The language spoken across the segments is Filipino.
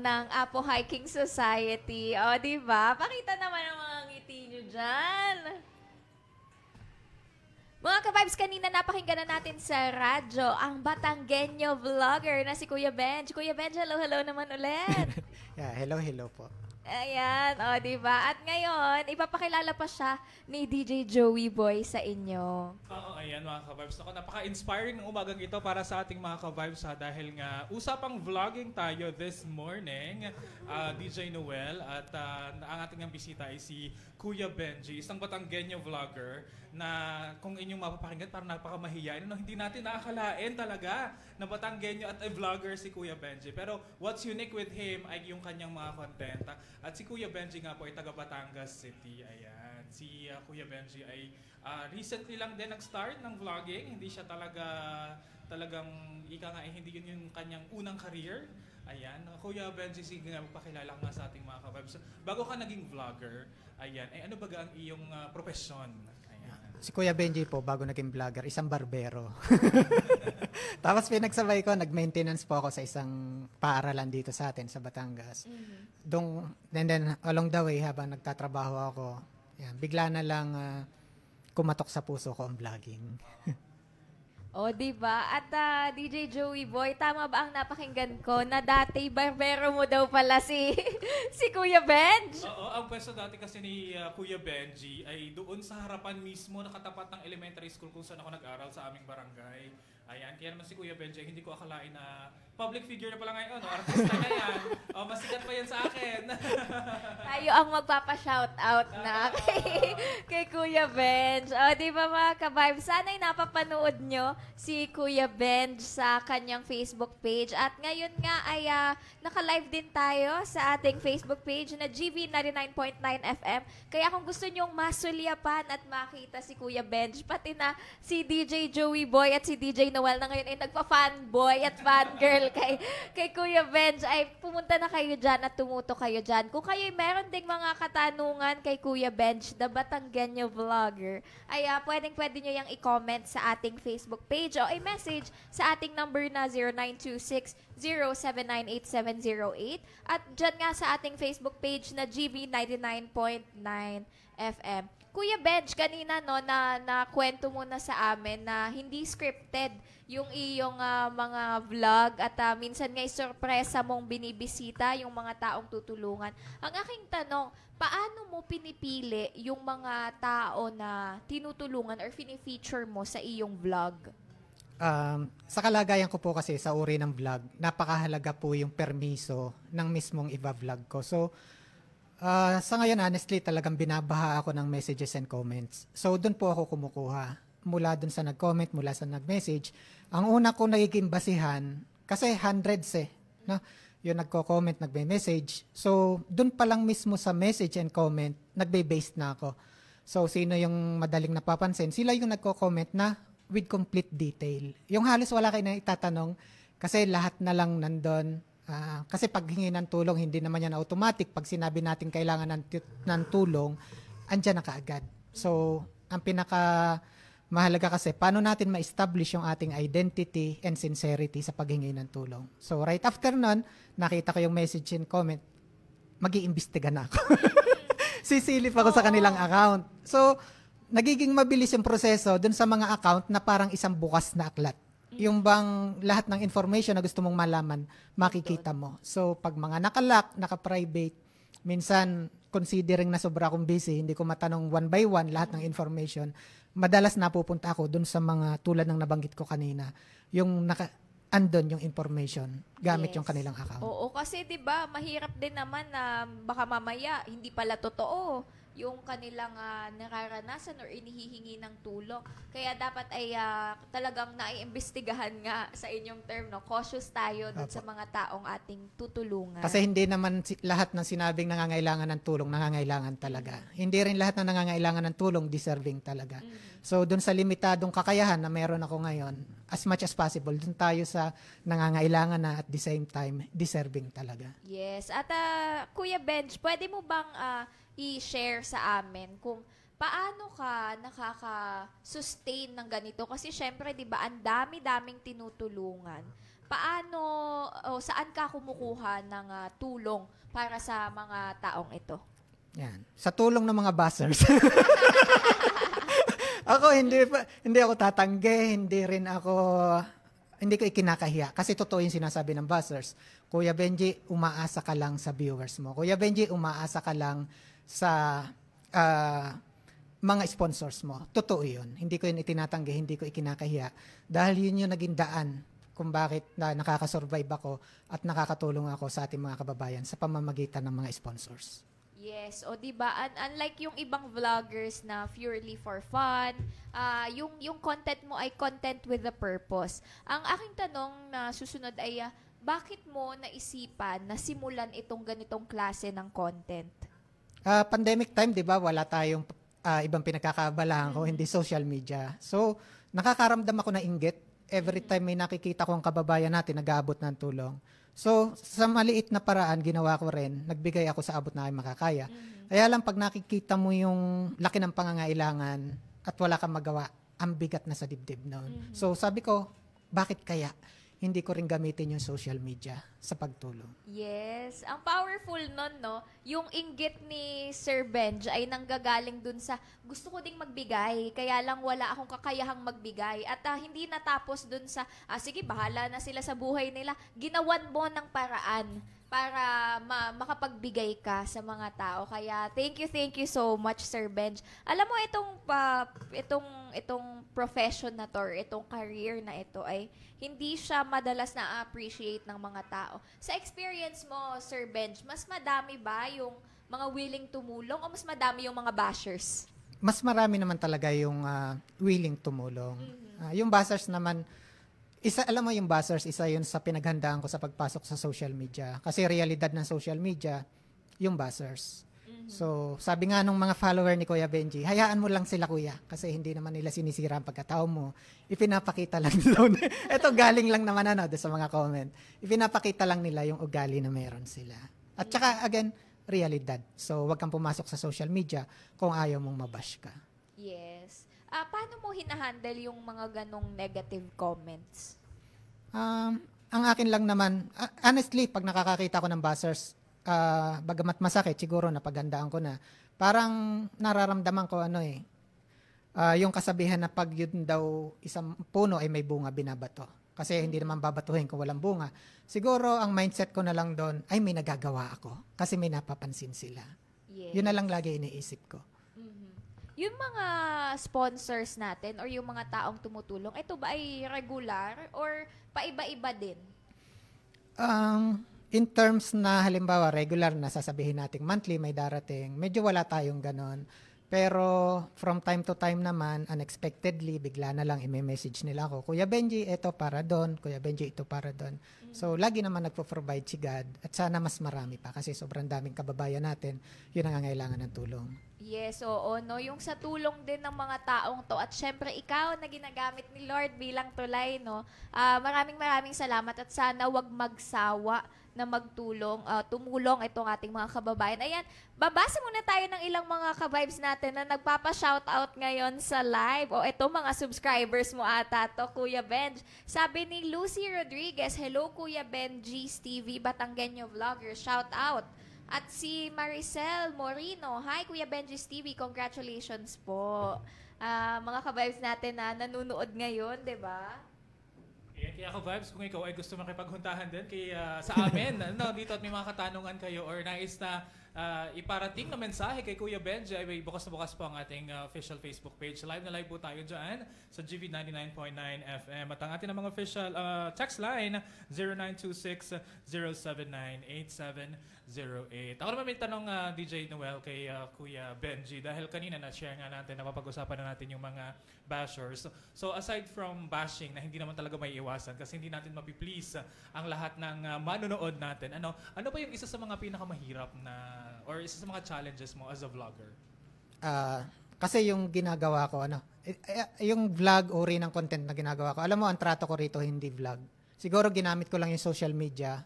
ng Apo Hiking Society. O, di ba? Pakita naman ang mga ngiti nyo dyan. Mga ka-vibes, kanina napakinggan na natin sa radyo ang Batanggenyo vlogger na si Kuya Benj. Kuya Benj, hello naman ulit. Yeah, hello po. Ayan, o, diba? At ngayon, ipapakilala pa siya ni DJ Joey Boy sa inyo. Oo, ayan mga ka-vibes. Ako, napaka-inspiring ng umagang ito para sa ating mga ka-vibes dahil nga usapang vlogging tayo this morning. DJ Noel at ang ating bisita ay si Kuya Benji, isang Batanggenyo vlogger na kung inyong mapapakinggan parang napakamahiyain. Hindi natin nakakalain talaga na Batanggenyo at vlogger si Kuya Benji. Pero what's unique with him ay yung kanyang mga content. At si Kuya Benji nga po ay taga Batangas City. Ayan. Si Kuya Benji ay recently lang din nag-start ng vlogging. Hindi siya talagang ika nga hindi yun yung kanyang unang career. Ayan. Kuya Benji, sige nga magpakilala ka nga sa ating mga ka-vibes. Bago ka naging vlogger, ayan, ay ano ba ang iyong profesyon? Si Kuya Benji po, bago naging vlogger, isang barbero. Tapos pinagsabay ko, nag-maintenance po ako sa isang paaralan dito sa atin, sa Batangas. And then along the way, habang nagtatrabaho ako, yan, bigla na lang kumatok sa puso ko ang vlogging. O, diba? At DJ Joey Boy, tama ba ang napakinggan ko na dati barbero mo daw pala si Kuya Benj? Oo, ang pwesto dati kasi ni Kuya Benji ay doon sa harapan mismo nakatapat ng elementary school kung saan ako nag-aral sa aming barangay. Ayan, kaya naman si Kuya Benji, hindi ko akalain na public figure na pala ngayon, artista na yan. Masikat pa yan sa akin. Tayo ang magpapa-shoutout na kay Kuya Benj. O, di ba mga ka-vibe? Sana'y napapanood nyo si Kuya Benj sa kanyang Facebook page. At ngayon nga ay naka-live din tayo sa ating Facebook page na GV99.9 FM. Kaya kung gusto nyong masulyapan at makita si Kuya Benj, pati na si DJ Joey Boy at si DJ Noel na ngayon ay nagpa-fanboy at fangirl kay Kuya Benj, ay pumunta na kayo dyan at tumuto kayo dyan. Kung kayo meron ding mga katanungan kay Kuya Benj, the Batanggenyo vlogger, ay pwede nyo yung i-comment sa ating Facebook page o i-message sa ating number na 0926-0798-708 at dyan nga sa ating Facebook page na GB99.9 FM. Kuya Benj, kanina na kwento mo na sa amin na hindi scripted yung iyong mga vlog at minsan nga'y sorpresa mong binibisita yung mga taong tutulungan. Ang aking tanong, paano mo pinipili yung mga tao na tinutulungan or fini-feature mo sa iyong vlog? Sa kalagayan ko po kasi sa uri ng vlog, napakahalaga po yung permiso ng mismong iba-vlog ko. So, sa ngayon, honestly, talagang binabaha ako ng messages and comments. So, doon po ako kumukuha. Mula doon sa nag-comment, mula sa nag-message. Ang una ko nagiging basihan, kasi hundreds no? Yung nagko-comment, nagme-message. So, doon pa lang mismo sa message and comment, nagbe-based na ako. So, sino yung madaling napapansin? Sila yung nagko-comment na with complete detail. Yung halos wala kayo na itatanong, kasi lahat na lang nandun. Kasi pag hingi ng tulong, hindi naman yan automatic. Pag sinabi natin kailangan ng tulong, andyan na kaagad. So, ang mahalaga kasi, paano natin ma-establish yung ating identity and sincerity sa paghingi ng tulong. So, right after nun, nakita ko yung message and comment, mag-iimbestiga na ako. Sisilip ako sa kanilang account. So, nagiging mabilis yung proseso dun sa mga account na parang isang bukas na aklat. Yung bang lahat ng information na gusto mong malaman, makikita mo. So, pag mga nakalock, naka-private, minsan, considering na sobra akong busy, hindi ko matanong one by one lahat ng information, madalas napupunta ako dun sa mga tulad ng nabanggit ko kanina, yung andon yung information gamit yung kanilang account. Oo, kasi 'di ba, mahirap din naman na baka mamaya hindi pala totoo yung kanilang nararanasan or inihihingi ng tulong. Kaya dapat ay talagang naiimbestigahan nga sa inyong term, no? Cautious tayo dun sa mga taong ating tutulungan. Kasi hindi naman lahat ng sinabing nangangailangan ng tulong, nangangailangan talaga. Hindi rin lahat ng nangangailangan ng tulong, deserving talaga. So, dun sa limitadong kakayahan na meron ako ngayon, as much as possible, dun tayo sa nangangailangan na at the same time, deserving talaga. Yes. At Kuya Benj, pwede mo bang i-share sa amin kung paano ka nakaka-sustain ng ganito? Kasi syempre, di ba, ang dami-daming tinutulungan. paano o saan ka kumukuha ng tulong para sa mga taong ito? Yan. Sa tulong ng mga buzzers. Ako hindi ako tatanggi, hindi ko ikinakahiya kasi totoo yung sinasabi ng buzzers. Kuya Benji, umaasa ka lang sa viewers mo. Kuya Benji, umaasa ka lang sa mga sponsors mo. Totoo yun. Hindi ko yun itinatanggi, hindi ko ikinakahiya. Dahil yun yung naging daan kung bakit nakakasurvive ako at nakakatulong ako sa ating mga kababayan sa pamamagitan ng mga sponsors. Yes, o di ba? Unlike yung ibang vloggers na purely for fun, yung content mo ay content with a purpose. Ang aking tanong na susunod ay bakit mo naisipan na simulan itong ganitong klase ng content? Pandemic time, 'di ba? Wala tayong ibang pinagkakaabalahan ko, hindi social media. So, nakakaramdam ako ng inggit every time may nakikita ko ang kababayan natin nag-aabot ng tulong. So, sa maliit na paraan, ginawa ko rin, nagbigay ako sa abot na aking makakaya. Kaya lang, pag nakikita mo yung laki ng pangangailangan at wala kang magawa, ang bigat na sa dibdib noon. So, sabi ko, bakit kaya hindi ko rin gamitin yung social media sa pagtulong? Yes. Ang powerful nun, no? Yung inggit ni Sir Benj ay nanggagaling dun sa gusto ko ding magbigay, kaya lang wala akong kakayahang magbigay. At hindi natapos dun sa, sige, bahala na sila sa buhay nila. Ginawan mo ng paraan para makapagbigay ka sa mga tao. Kaya thank you so much, Sir Benj. Alam mo, itong profession na to, or itong career na ito ay hindi siya madalas na-appreciate ng mga tao. Sa experience mo, Sir Benj, mas madami ba yung mga willing tumulong o mas madami yung mga bashers? Mas marami naman talaga yung willing tumulong. Yung buzzers naman, alam mo yung buzzers, isa yun sa pinaghandaan ko sa pagpasok sa social media. Kasi realidad ng social media, yung buzzers. So, sabi nga nung mga follower ni Kuya Benji, hayaan mo lang sila, kuya, kasi hindi naman nila sinisira ang pagkatao mo. Ipinapakita lang nila. Ito galing lang naman sa mga comment. Ipinapakita lang nila yung ugali na meron sila. At saka, again, realidad. So, wag kang pumasok sa social media kung ayaw mong mabash ka. Yes. Paano mo hinahandle yung mga ganong negative comments? Ang akin lang naman, honestly, pag nakakakita ko ng buzzers, bagamat masakit, siguro napagandaan ko na. Parang nararamdaman ko yung kasabihan na pag yun daw isang puno ay may bunga, binabato. Kasi hindi naman babatuhin kung walang bunga. Siguro ang mindset ko na lang doon ay may nagagawa ako kasi may napapansin sila. Yes. Yun na lang lagi iniisip ko. Yung mga sponsors natin or yung mga taong tumutulong, ito ba ay regular or paiba-iba din? In terms na halimbawa regular na sasabihin natin monthly may darating, medyo wala tayong ganon. Pero from time to time naman, unexpectedly, bigla na lang i-message nila ako, Kuya Benji, ito para doon. Kuya Benji, ito para doon. So, lagi naman nagpo-provide si God. At sana mas marami pa kasi sobrang daming kababayan natin, yun ang nangangailangan ng tulong. Yes, oo, no? Yung sa tulong din ng mga taong to. At syempre, ikaw na ginagamit ni Lord bilang tulay, no? Maraming salamat at sana wag magsawa na tumulong itong ating mga kababayan. Ayan, babasa muna tayo ng ilang mga ka-vibes natin na nagpapa-shoutout ngayon sa live. O ito, mga subscribers mo ata to, Kuya Benj. Sabi ni Lucy Rodriguez, hello Kuya Benji's TV, Batanggenyo Vlogger, shout out. At si Maricel Morino, hi Kuya Benji's TV, congratulations po. Mga ka-vibes natin na nanonood ngayon, di ba? Kaya ako vibes, kung ikaw ay gusto makipaghuntahan din sa amin, dito at may mga katanungan kayo or nais na iparating na mensahe kay Kuya Benji, ay bukas na bukas po ang ating official Facebook page. Live na live po tayo dyan sa GV 99.9 FM. At ang ating mga official text line, 0926-079-8708. Ako naman may tanong, DJ Noel, kay Kuya Benji, dahil kanina na-share nga natin, napapag-usapan na natin yung mga bashers. So aside from bashing na hindi naman talaga may iwasan kasi hindi natin mapiplease ang lahat ng manonood natin, ano ba yung isa sa mga pinakamahirap na or isa sa mga challenges mo as a vlogger? Kasi yung ginagawa ko, yung vlog, uri ng content na ginagawa ko, alam mo, ang trato ko rito hindi vlog. Siguro ginamit ko lang yung social media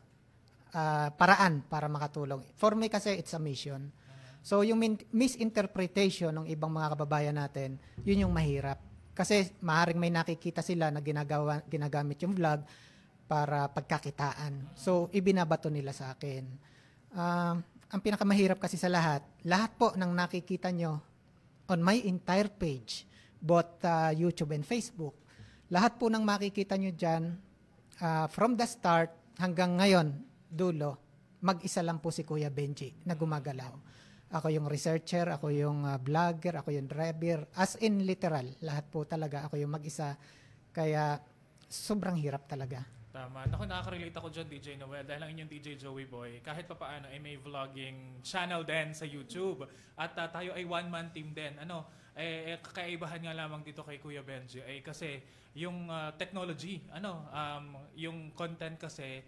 paraan para makatulong. For me kasi it's a mission. So yung misinterpretation ng ibang mga kababayan natin, yun yung mahirap. Kasi maaaring may nakikita sila na ginagamit yung vlog para pagkakitaan. So, ibinabato nila sa akin. Ang pinakamahirap kasi sa lahat po ng nakikita nyo on my entire page, both YouTube and Facebook, lahat po ng makikita nyo dyan, from the start hanggang ngayon, dulo, mag-isa lang po si Kuya Benji na gumagalaw. Ako yung researcher, ako yung vlogger, ako yung driver. As in literal, lahat po talaga ako yung mag-isa. Kaya sobrang hirap talaga. Tama. Naku, nakaka-relate ako dyan, DJ Noel, dahil ang inyong DJ Joey Boy, kahit pa paano ay may vlogging channel din sa YouTube. At tayo ay one-man team din. Kakaibahan nga lamang dito kay Kuya Benji ay kasi yung technology, yung content kasi,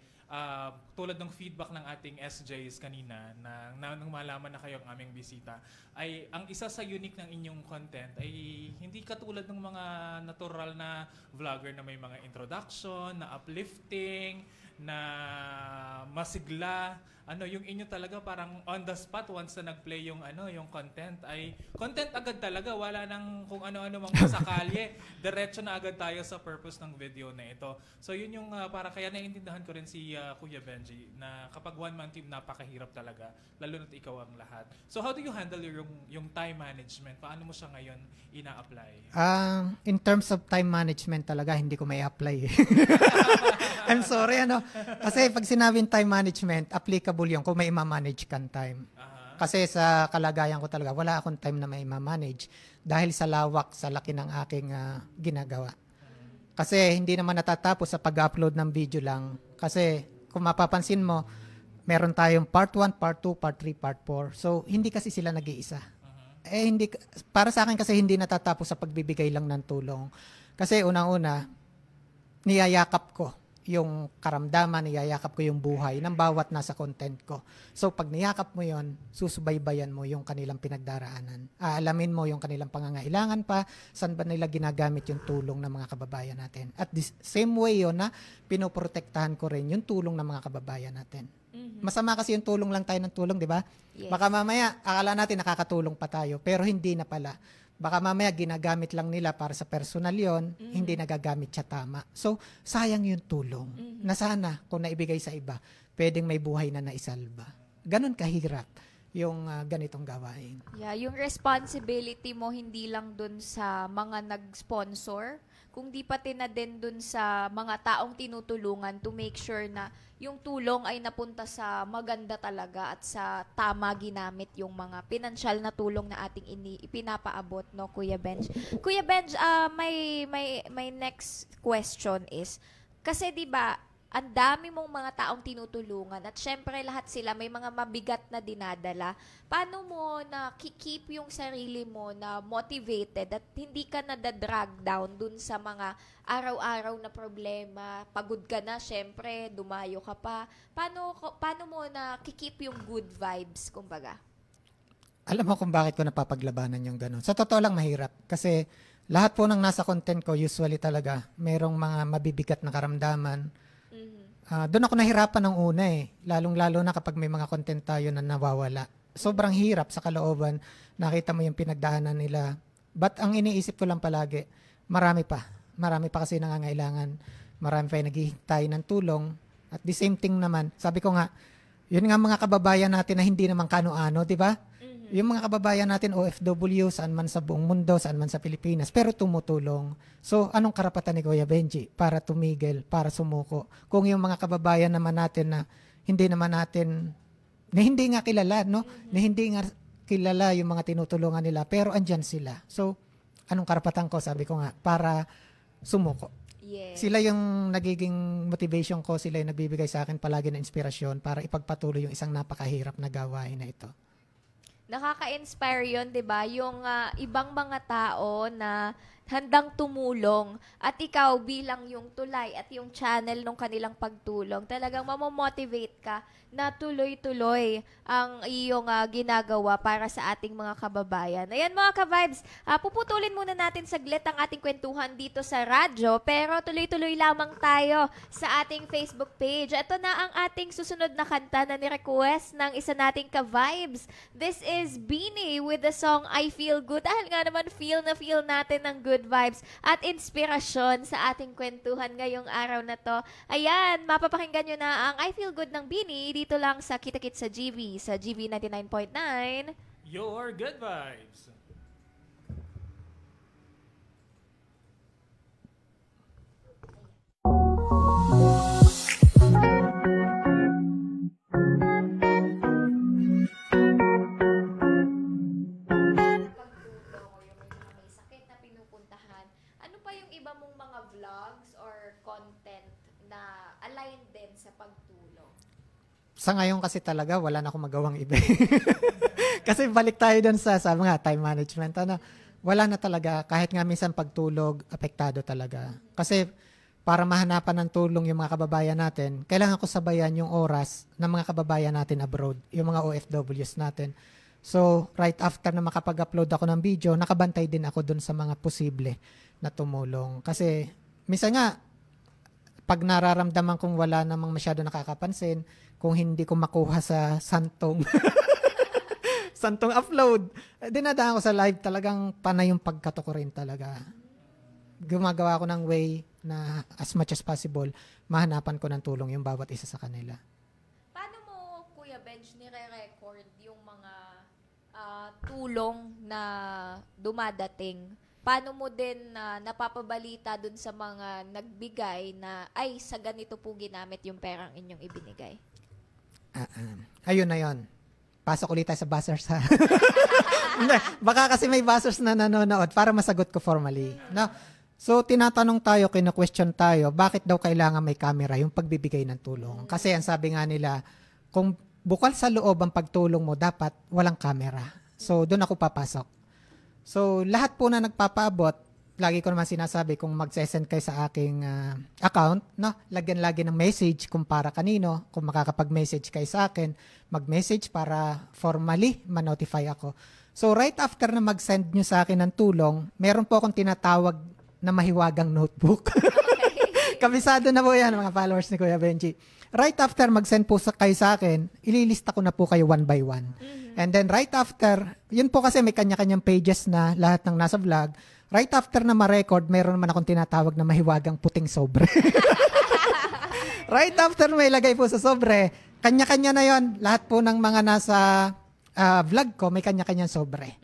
tulad ng feedback ng ating SJs kanina nang malaman na kayo ang aming bisita, ay ang isa sa unique ng inyong content ay hindi katulad ng mga natural na vlogger na may mga introduction, na uplifting, na masigla. Yung inyo talaga parang on the spot once na nag-play yung yung content ay content agad talaga, wala nang kung ano-ano mang sakalye. Diretso na agad tayo sa purpose ng video na ito. So yun yung para kaya naiintindihan ko rin si Kuya Benji na kapag one-man team napakahirap talaga, lalo na't ikaw ang lahat. So how do you handle yung time management? Paano mo siya ngayon ina-apply? In terms of time management talaga, hindi ko may apply. I'm sorry, Kasi pag sinabing time management, applicable yun kung may ma-manage kang time. Kasi sa kalagayan ko talaga, wala akong time na may ma-manage dahil sa lawak, sa laki ng aking ginagawa. Kasi hindi naman natatapos sa pag-upload ng video lang. Kasi kung mapapansin mo, meron tayong part 1, part 2, part 3, part 4. So, hindi kasi sila nag-iisa. Para sa akin kasi hindi natatapos sa pagbibigay lang ng tulong. Kasi unang-una, niyayakap ko yung karamdaman, niyayakap ko yung buhay ng bawat nasa content ko. So, pag niyakap mo yon, susubaybayan mo yung kanilang pinagdaraanan. Alamin mo yung kanilang pangangailangan pa, saan ba nila ginagamit yung tulong ng mga kababayan natin. At the same way yon na pinoprotektahan ko rin yung tulong ng mga kababayan natin. Masama kasi yung tulong lang tayo ng tulong, di ba? Yes. Baka mamaya, akala natin nakakatulong pa tayo, pero hindi na pala. Baka mamaya ginagamit lang nila para sa personal yon, hindi nagagamit siya tama. So, sayang yung tulong. Na sana, kung naibigay sa iba, pwedeng may buhay na naisalba. Ganon kahirap yung ganitong gawain. Yeah, yung responsibility mo hindi lang dun sa mga nag-sponsor, kundi pati na din dun sa mga taong tinutulungan to make sure na yung tulong ay napunta sa maganda talaga at sa tama ginamit yung mga pinansyal na tulong na ating ipinapaabot, no, Kuya Benj. Kuya Benj, my next question is, kasi 'di ba, ang dami mong mga taong tinutulungan at syempre lahat sila may mga mabigat na dinadala. Paano mo na keep yung sarili mo na motivated at hindi ka na-drag down dun sa mga araw-araw na problema? Pagod ka na, syempre, dumayo ka pa. Paano mo na keep yung good vibes, kumbaga? Alam mo kung bakit ko napapaglabanan yung ganun. Sa totoo lang mahirap. Kasi lahat po ng nasa content ko, usually talaga, merong mga mabibigat na karamdaman. Doon ako nahirapan ng una lalong-lalo na kapag may mga content tayo na nawawala. Sobrang hirap sa kalooban, nakita mo yung pinagdaanan nila. But ang iniisip ko lang palagi, marami pa kasi nangangailangan, marami pa yung naghihintay ng tulong. At the same thing naman, sabi ko nga, yun nga mga kababayan natin na hindi naman kano-ano, di ba? Yung mga kababayan natin, OFW, saan man sa buong mundo, saan man sa Pilipinas, pero tumutulong. So, anong karapatan ni Kuya Benji para tumigil, para sumuko? Kung yung mga kababayan naman natin na hindi nga kilala, no? Na hindi nga kilala yung mga tinutulungan nila, pero andyan sila. So, anong karapatan ko? Sabi ko nga, para sumuko. Yes. Sila yung nagiging motivation ko, sila yung nagbibigay sa akin palagi ng inspirasyon para ipagpatuloy yung isang napakahirap na gawain na ito. Nakaka-inspire yun, di ba? Yung ibang mga tao na handang tumulong at ikaw bilang yung tulay at yung channel ng kanilang pagtulong, talagang mamomotivate ka na tuloy-tuloy ang iyong ginagawa para sa ating mga kababayan. Ayan mga ka-vibes, puputulin muna natin saglit ang ating kwentuhan dito sa radyo, pero tuloy-tuloy lamang tayo sa ating Facebook page. Ito na ang ating susunod na kanta na ni-request ng isa nating ka-vibes. This is Beanie with the song I Feel Good. Dahil nga naman feel na feel natin ng good good vibes at inspirasyon sa ating kwentuhan ngayong araw na to. Ayan, mapapakinggan nyo na ang I Feel Good ng Bini dito lang sa Kita-Kit sa GV 99.9. Your good vibes. Iba mong mga vlogs or content na align din sa pagtulong? Sa ngayon kasi talaga, wala na akong magawang iba. Kasi balik tayo dun sa, sabi nga, time management. Wala na talaga, kahit nga minsan pagtulog, apektado talaga. Kasi para mahanapan ng tulong yung mga kababayan natin, kailangan ko sabayan yung oras ng mga kababayan natin abroad, yung mga OFWs natin. So, right after na makapag-upload ako ng video, nakabantay din ako dun sa mga posible na tumulong. Kasi, minsan nga, pag nararamdaman kong wala namang masyado nakakapansin, kung hindi ko makuha sa santong upload, dinadaan ko sa live, talagang panay yung pagkato ko rin talaga. Gumagawa ko ng way na as much as possible, mahanapan ko ng tulong yung bawat isa sa kanila. Paano mo, Kuya Benj, nire-record yung mga tulong na dumadating? Paano mo din napapabalita dun sa mga nagbigay na, ay, sa ganito po ginamit yung perang inyong ibinigay? Ayun na yun. Pasok ulit tayo sa buzzers ha. Baka kasi may buzzers na nanonood para masagot ko formally. No? So, tinatanong tayo, kina-question tayo, bakit daw kailangan may camera yung pagbibigay ng tulong? Kasi ang sabi nga nila, kung bukal sa loob ang pagtulong mo, dapat walang camera. So, doon ako papasok. So, lahat po na nagpapaabot, lagi ko naman sinasabi, kung mag-send kayo sa aking account, no? Lagyan lagi ng message kung para kanino, kung makakapag-message kayo sa akin, mag-message para formally ma-notify ako. So, right after na mag-send nyo sa akin ng tulong, meron po akong tinatawag na mahiwagang notebook. Kabisado na po yan, mga followers ni Kuya Benji. Right after mag-send po kayo sa akin, ililista ko na po kayo one by one. And then right after, yun po kasi may kanya-kanyang pages na lahat ng nasa vlog. Right after na ma-record, meron naman akong tinatawag na mahiwagang puting sobre. Right after may lagay po sa sobre, kanya-kanya na yon. Lahat po ng mga nasa vlog ko, may kanya-kanyang sobre.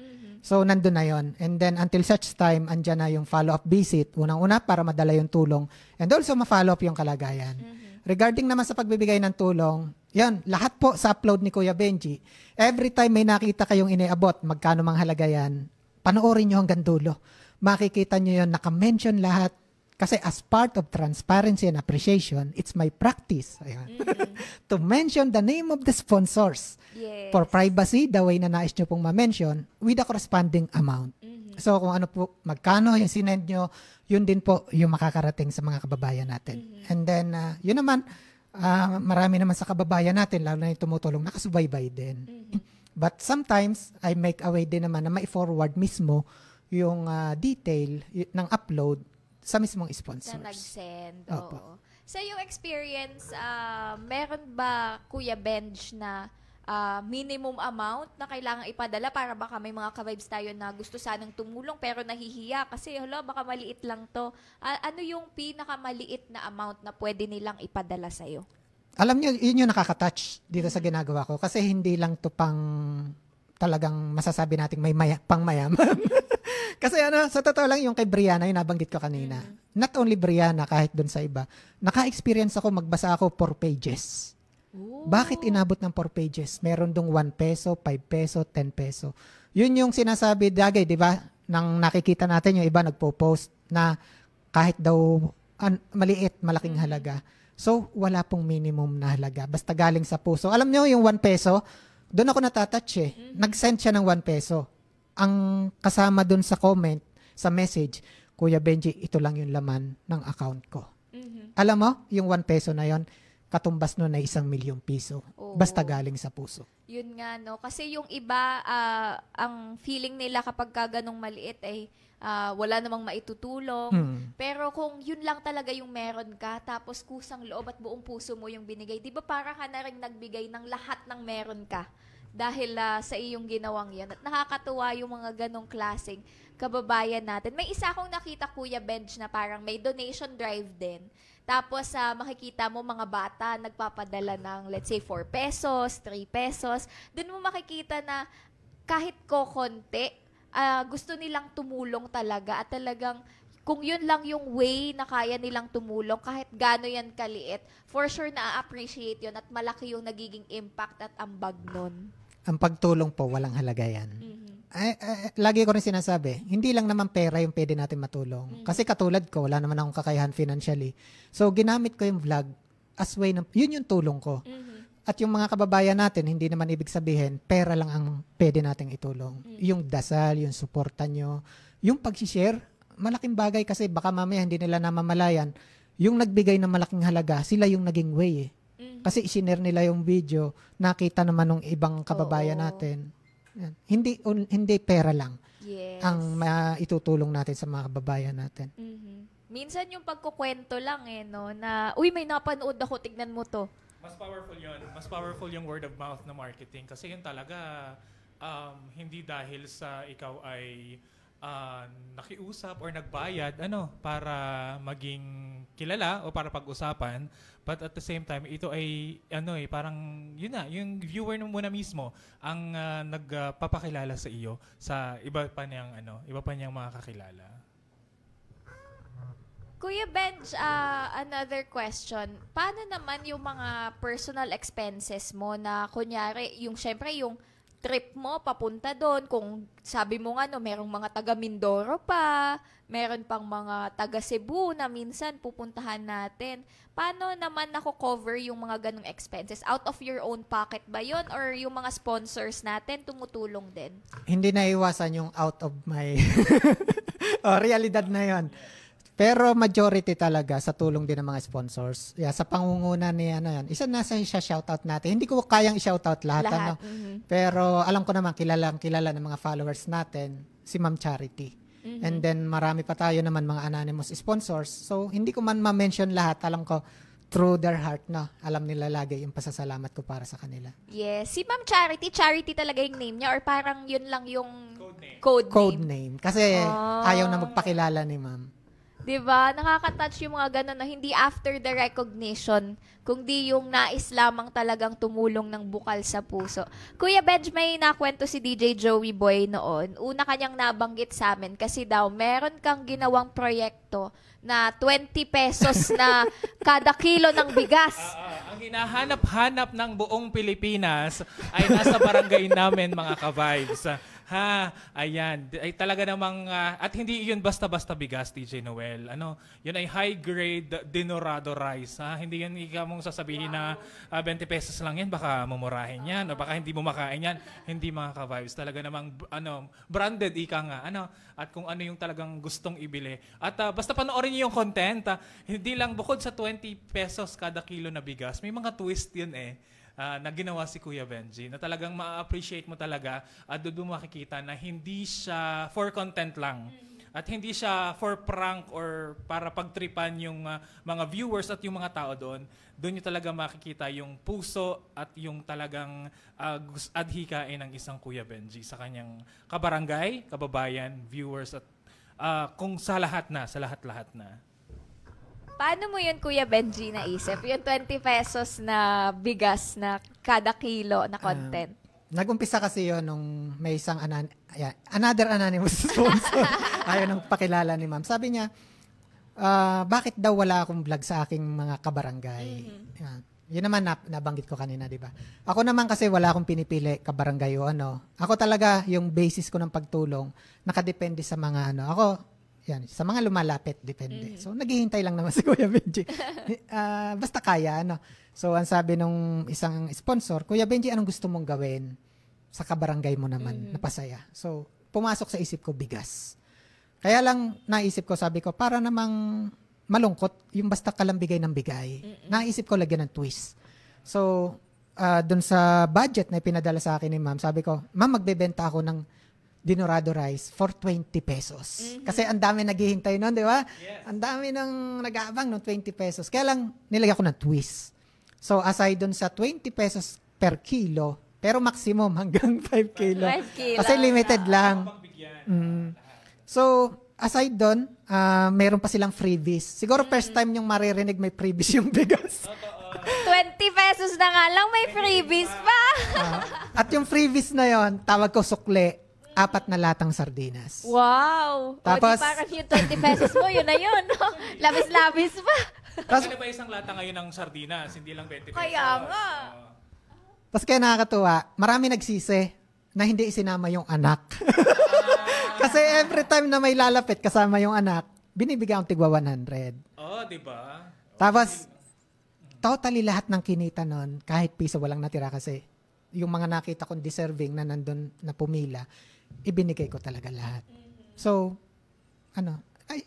So, nandun na yon. And then, until such time, andyan na yung follow-up visit. Unang-una, para madala yung tulong. And also, ma-follow up yung kalagayan. Regarding naman sa pagbibigay ng tulong, yan, lahat po sa upload ni Kuya Benji. Every time may nakita kayong iniabot, magkano mang halaga yan, panoorin nyo hanggang dulo. Makikita nyo yun, naka-mention lahat. Kasi as part of transparency and appreciation, it's my practice to mention the name of the sponsors. Yes. For privacy, the way na nais nyo pong ma-mention with the corresponding amount. So kung ano po, magkano yung sinend nyo, yun din po yung makakarating sa mga kababayan natin. And then, yun naman, marami naman sa kababayan natin, lalo na yung tumutulong, nakasubaybay din. But sometimes, I make a way din naman na ma-forward mismo yung detail ng upload sa mismong sponsors. Na nag-send. Opo. Oo. Sa iyong experience, meron ba, Kuya Benj, na minimum amount na kailangang ipadala para baka may mga ka-vibes tayo na gusto sanang tumulong pero nahihiya kasi baka maliit lang to. Ano yung pinakamaliit na amount na pwede nilang ipadala sa'yo? Alam niyo, yun yung nakaka-touch dito sa ginagawa ko kasi hindi lang to pang talagang masasabi nating may pang mayaman. Kasi sa totoo lang yung kay Brianna, yung nabanggit ko kanina. Not only Brianna, kahit dun sa iba. Naka-experience ako, magbasa ako 4 pages. Ooh. Bakit inabot ng 4 pages? Meron dong 1 peso, 5 peso, 10 peso. Yun yung sinasabi dagay, di ba? Nang nakikita natin yung iba nagpo-post na kahit daw maliit, malaking halaga. So, wala pong minimum na halaga. Basta galing sa puso. Alam niyo yung 1 peso, doon ako natatouch eh. Nag-send siya ng 1 peso. Ang kasama doon sa comment, sa message, Kuya Benji, ito lang yung laman ng account ko. Alam mo, yung 1 peso na yon, katumbas nun na 1,000,000 piso. Oo. Basta galing sa puso. Yun nga, no? Kasi yung iba, ang feeling nila kapag ganong maliit ay wala namang maitutulong. Pero kung yun lang talaga yung meron ka, tapos kusang loob at buong puso mo yung binigay, di ba para ka na rin nagbigay ng lahat ng meron ka dahil sa iyong ginawang yan. At nakakatuwa yung mga ganong klaseng kababayan natin. May isa akong nakita, Kuya Benj, na parang may donation drive din. Tapos makikita mo mga bata nagpapadala ng let's say 4 pesos, 3 pesos. Doon mo makikita na kahit konti, gusto nilang tumulong talaga at talagang kung yun lang yung way na kaya nilang tumulong, kahit gaano yan kaliit, for sure na-appreciate yun at malaki yung nagiging impact at ambag nun. Ang pagtulong po, walang halaga yan. Lagi ko rin sinasabi, hindi lang naman pera yung pwede natin matulong. Kasi katulad ko, wala naman akong kakayahan financially. So, ginamit ko yung vlog as way na, yun yung tulong ko. At yung mga kababayan natin, hindi naman ibig sabihin, pera lang ang pwede nating itulong. Yung dasal, yung suporta nyo, yung pag-share, malaking bagay kasi baka mamaya hindi nila namamalayan. Yung nagbigay ng malaking halaga, sila yung naging way eh. Kasi isinare nila yung video, nakita naman ng ibang kababayan natin. Yan. Hindi pera lang ang maitutulong natin sa mga kababayan natin. Minsan yung pagkukwento lang no, na, uy, may napanood ako, tignan mo to. Mas powerful yun. Mas powerful yung word of mouth na marketing. Kasi yun talaga, hindi dahil sa ikaw ay nakiusap or nagbayad para maging kilala o para pag-usapan, but at the same time ito ay parang yun na yung viewer mo na mismo ang nagpapakilala sa iyo sa iba pa niyang mga kakilala. Kuya Benj, another question. Paano naman yung mga personal expenses mo na kunyari yung syempre yung trip mo papunta doon, kung sabi mo nga merong mga taga Mindoro pa, meron pang mga taga Cebu na minsan pupuntahan natin. Paano naman nako-cover yung mga ganong expenses? Out of your own pocket ba yun? Or yung mga sponsors natin tumutulong din? Hindi na iwasan yung out of my realidad na yon. Pero majority talaga sa tulong din ng mga sponsors. Sa pangunguna ni yan. Isa nasa shoutout natin. Hindi ko kayang i-shoutout lahat. Pero alam ko naman, kilala ng mga followers natin, si Ma'am Charity. And then marami pa tayo naman mga anonymous sponsors. So hindi ko man ma-mention lahat. Alam ko, through their heart, alam nila lagi yung pasasalamat ko para sa kanila. Yes. Si Ma'am Charity talaga yung name niya or parang yun lang yung code name. Kasi ayaw na magpakilala ni Ma'am. Diba? Nakaka-touch yung mga gano'n na hindi after the recognition, kundi yung nais lamang talagang tumulong ng bukal sa puso. Kuya Benj, may nakwento si DJ Joey Boy noon. Una kanyang nabanggit sa amin kasi daw meron kang ginawang proyekto na 20 pesos na kada kilo ng bigas. Ang hinahanap-hanap ng buong Pilipinas ay nasa barangay namin, mga ka-vibes. Ayan. Ay talaga namang, at hindi yun basta-basta bigas, DJ Noel. Yun ay high-grade Dinorado rice. Hindi yun ikaw mong sasabihin na 20 pesos lang yan, baka mumurahin yan, o baka hindi mo makain yan. Hindi, mga ka-vibes. Talaga namang, branded ika nga. At kung ano yung talagang gustong ibili. At basta panoorin niyo yung content, hindi lang bukod sa 20 pesos kada kilo na bigas, may mga twist yun na ginawa si Kuya Benji na talagang ma-appreciate mo talaga at doon mo makikita na hindi siya for content lang at hindi siya for prank or para pagtripan yung mga viewers at yung mga tao doon. Doon nyo talaga makikita yung puso at yung talagang adhikain ng isang Kuya Benji sa kanyang kabarangay, kababayan, viewers at kung sa lahat-lahat na. Paano mo yun, Kuya Benji, naisip? Yung 20 pesos na bigas na kada kilo na content. Nag-umpisa kasi yun nung may isang another anonymous sponsor. Ayaw nang pakilala ni Ma'am. Sabi niya, bakit daw wala akong vlog sa aking mga kabarangay? Yun naman nabanggit ko kanina, di ba? Ako naman kasi wala akong pinipili kabarangay o Ako talaga yung basis ko ng pagtulong, nakadepende sa mga Ako, sa mga lumalapit, depende. So, naghihintay lang naman si Kuya Benji. Basta kaya, So, ang sabi nung isang sponsor, Kuya Benji, anong gusto mong gawin sa kabarangay mo naman na pasaya? So, pumasok sa isip ko, bigas. Kaya lang, naisip ko, sabi ko, para namang malungkot, yung basta ka lang bigay ng bigay. Naisip ko, lagyan ng twist. So, dun sa budget na pinadala sa akin ni Ma'am, sabi ko, Ma'am, magbebenta ako ng Dinorado rice for 20 pesos. Kasi ang dami naghihintay nun, di ba? Yes. Ang dami nang nag-aabang ng 20 pesos. Kaya lang, nilagyan ko ng twist. So, aside dun sa 20 pesos per kilo, Pero maximum hanggang 5K lang. 5K Kasi lang. limited lang. Pagbigyan. So, aside doon, meron pa silang freebies. Siguro first time yung maririnig may freebies yung bigas. 20 pesos na nga lang, may freebies pa. At yung freebies na yon, tawag ko sukle, 4 na latang sardinas. Wow. Tapos- O di parang yung 20 pesos mo, yun na yun. No? Labis-labis pa. Tapos, Ano ba isang lata ngayon ng sardinas? Hindi lang 20 pesos. Kaya nga. tapos kaya nakakatuwa, marami nagsisi na hindi isinama yung anak. Kasi every time na may lalapit kasama yung anak, binibigyan ko tigwa 100. Oh, di ba? Tapos, totally lahat ng kinita nun, kahit piso walang natira kasi yung mga nakita kong deserving na nandun na pumila, ibinigay ko talaga lahat. So,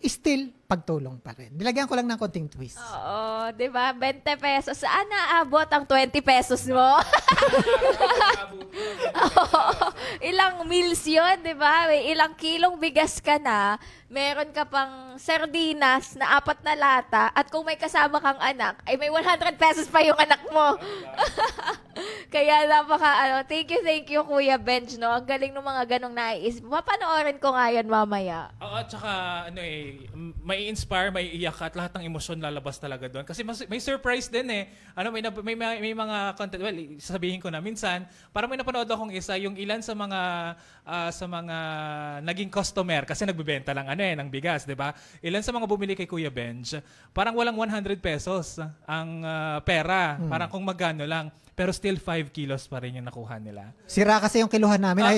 still, pagtulong pa rin. Nilagyan ko lang ng konting twist. Oo, di ba? 20 pesos. Saan naabot ang 20 pesos mo? Oo. Ilang meals yun, di ba? May ilang kilong bigas ka na, meron ka pang sardinas na 4 na lata, at kung may kasama kang anak, ay may 100 pesos pa yung anak mo. Kaya thank you, Kuya Benj, no? Ang galing ng mga ganong naiisip. Mapanoorin ko nga yan mamaya. Oo, at saka may inspire, may iyak at lahat ng emosyon lalabas talaga doon. Kasi may surprise din eh. May mga content, well, sasabihin ko na minsan, parang may napanood akong isa, yung ilan sa mga naging customer kasi nagbebenta lang ng bigas, 'di ba? Ilan sa mga bumili kay Kuya Benj, parang walang 100 pesos ang pera, parang kung magkano lang. Pero still 5 kilos pa rin yung nakuha nila. Sira kasi yung kiluhan namin. Ay.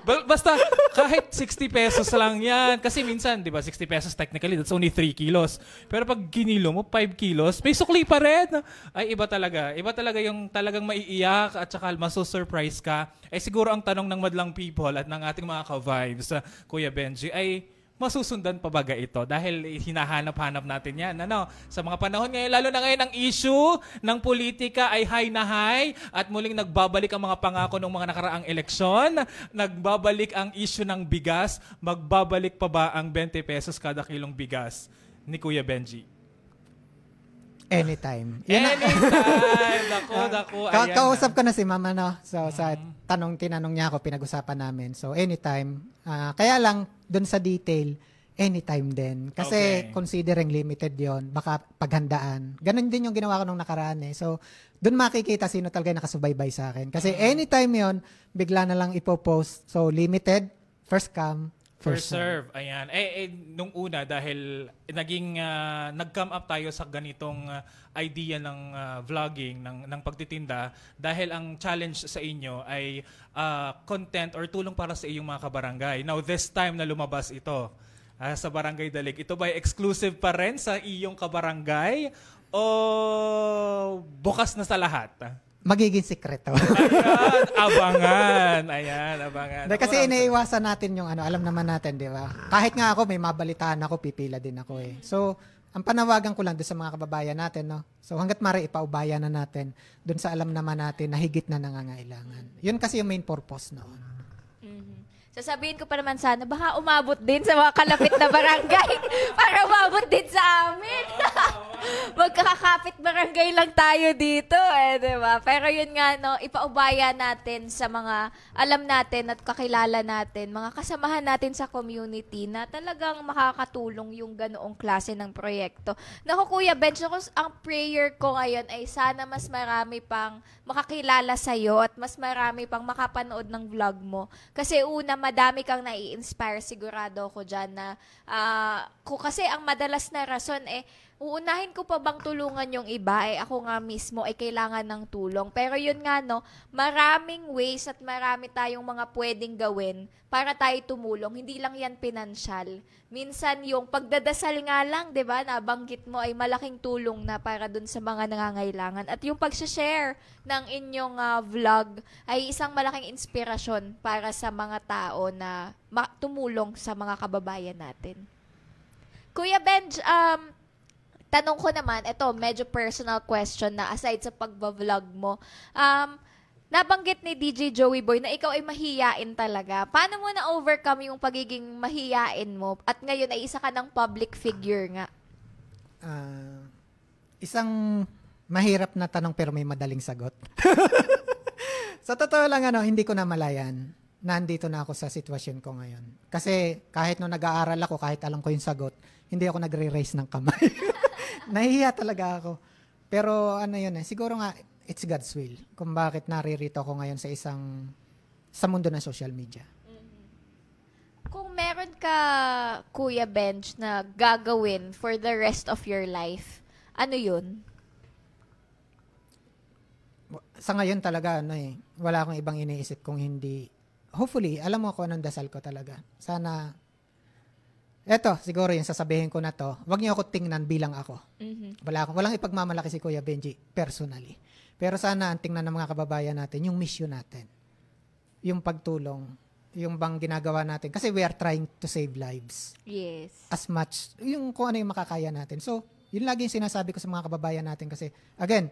Basta kahit 60 pesos lang yan. Kasi minsan, di ba, 60 pesos technically, that's only 3 kilos. Pero pag ginilo mo, 5 kilos, may sukli pa rin. Ay, iba talaga. Iba talaga yung talagang maiiyak at saka masusurprise ka. Eh siguro ang tanong ng madlang people at ng ating mga ka-vibes, Kuya Benji, ay masusundan pa baga ito? Dahil hinahanap-hanap natin yan. Sa mga panahon ngayon, lalo na ngayon, ang issue ng politika ay high na high at muling nagbabalik ang mga pangako ng mga nakaraang eleksyon. Nagbabalik ang issue ng bigas. Magbabalik pa ba ang 20 pesos kada kilong bigas ni Kuya Benji? Anytime. Anytime! Dako. Ayan Kausap ko na si Mama, no? So, sa tinanong niya ako, pinag-usapan namin. So, anytime. Kaya lang, dun sa detail, anytime din. Kasi considering limited yon, baka paghandaan. Ganon din yung ginawa ko nung nakaraan eh. So, dun makikita sino talaga nakasubaybay sa akin. Kasi anytime yon, bigla na lang ipopost. So, limited, first come, First serve. Ayan. Nung una, dahil nag-come up tayo sa ganitong idea ng vlogging, ng pagtitinda, dahil ang challenge sa inyo ay content or tulong para sa iyong mga kabarangay. Now, this time na lumabas ito sa Barangay Dalig, ito ba ay exclusive pa rin sa iyong kabarangay o bukas na sa lahat? Magiging sikreto. Abangan. Kasi iniiwasan natin yung alam naman natin, di ba? Kahit nga ako, may mabalitaan ako, pipila din ako eh. So, ang panawagan ko lang doon sa mga kababayan natin, no? So, hanggat maaari, ipaubaya na natin doon sa alam naman natin na higit na nangangailangan. Yun kasi yung main purpose noon. Sasabihin ko pa naman sana, baka umabot din sa mga kalapit na barangay para umabot din sa amin. Magkakakapit barangay lang tayo dito, diba? Pero yun nga, no, ipaubaya natin sa mga alam natin at kakilala natin, mga kasamahan natin sa community na talagang makakatulong yung ganoong klase ng proyekto. Naku, Kuya Benj, ang prayer ko ngayon ay sana mas marami pang makakilala sa'yo at mas marami pang makapanood ng vlog mo. Kasi una, madami kang nai-inspire, sigurado ako dyan na kasi ang madalas na rason uunahin ko pa bang tulungan yung iba, ako nga mismo ay kailangan ng tulong. Pero yun nga, no, maraming ways at marami tayong mga pwedeng gawin para tayo tumulong. Hindi lang yan pinansyal. Minsan yung pagdadasal nga lang, di ba, nabanggit mo ay malaking tulong na para dun sa mga nangangailangan. At yung pag-share ng inyong vlog ay isang malaking inspirasyon para sa mga tao na tumulong sa mga kababayan natin. Kuya Benj, tanong ko naman, ito, medyo personal question na aside sa pagbablog mo. Nabanggit ni DJ Joey Boy na ikaw ay mahiyain talaga. Paano mo na-overcome yung pagiging mahiyain mo at ngayon ay isa ka ng public figure nga? Isang mahirap na tanong pero may madaling sagot. Sa totoo lang, hindi ko na malayan na andito na ako sa sitwasyon ko ngayon. Kasi kahit nung nag-aaral ako, kahit alam ko yung sagot, hindi ako nagre-raise ng kamay. Nahihiya talaga ako. Pero siguro nga, it's God's will kung bakit naririto ako ngayon sa mundo ng social media. Kung meron ka, Kuya Benj, na gagawin for the rest of your life, ano yun? Sa ngayon talaga, wala akong ibang iniisip kung hindi, hopefully, alam mo ako anong dasal ko talaga. Sana, eto, siguro yung sasabihin ko na to, wag niyo ako tingnan bilang ako. Walang ipagmamalaki si Kuya Benji, personally. Pero sana ang tingnan ng mga kababayan natin, yung mission natin. Yung pagtulong, yung bang ginagawa natin. Kasi we are trying to save lives. Yes. As much, kung ano yung makakaya natin. So, yun lagi yung sinasabi ko sa mga kababayan natin kasi, again,